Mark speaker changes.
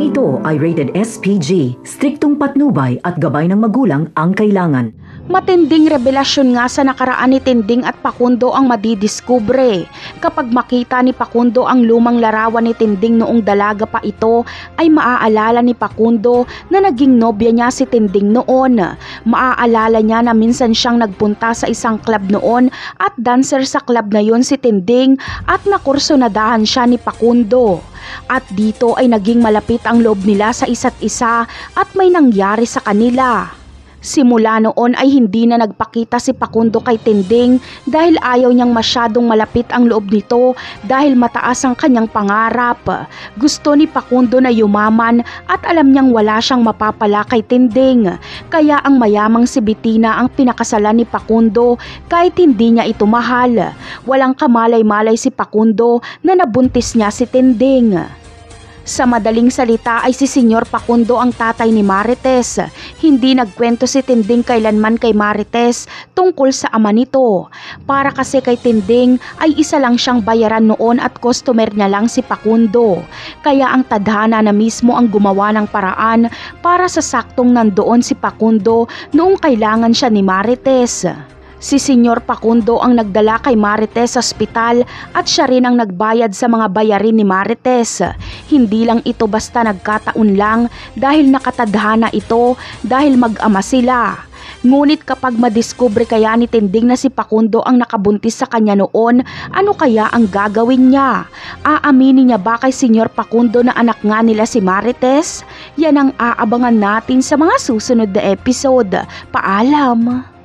Speaker 1: Programang ito ay rated SPG, striktong patnubay at gabay ng magulang ang kailangan.
Speaker 2: Matinding revelasyon nga sa nakaraan ni Tinding at Pakundo ang madidiskubre. Kapag makita ni Pakundo ang lumang larawan ni Tinding noong dalaga pa ito, ay maaalala ni Pakundo na naging nobya niya si Tinding noon. Maaalala niya na minsan siyang nagpunta sa isang club noon at dancer sa club na yon si Tinding at nakursonadahan siya ni Pakundo. At dito ay naging malapit ang loob nila sa isa't isa at may nangyari sa kanila. Simula noon ay hindi na nagpakita si Pakundo kay Tinding dahil ayaw niyang masyadong malapit ang loob nito dahil mataas ang kanyang pangarap. Gusto ni Pakundo na yumaman at alam niyang wala siyang mapapala kay Tinding. Kaya ang mayamang si Bettina ang pinakasalan ni Pakundo kahit hindi niya ito mahal. Walang kamalay-malay si Pakundo na nabuntis niya si Tinding. Sa madaling salita ay si Senyor Pakundo ang tatay ni Marites. Hindi nagkwento si Tinding kailanman kay Marites tungkol sa ama nito. Para kasi kay Tinding ay isa lang siyang bayaran noon at customer niya lang si Pakundo. Kaya ang tadhana na mismo ang gumawa ng paraan para sa saktong nandoon si Pakundo noong kailangan siya ni Marites. Si Senyor Pakundo ang nagdala kay Marites sa ospital at siya rin ang nagbayad sa mga bayarin ni Marites. Hindi lang ito basta nagkataon lang dahil nakatadhana ito dahil mag-ama sila. Ngunit kapag madiskubre kaya ni Tinding na si Pakundo ang nakabuntis sa kanya noon, ano kaya ang gagawin niya? Aaminin niya ba kay Senyor Pakundo na anak nga nila si Marites? Yan ang aabangan natin sa mga susunod na episode. Paalam!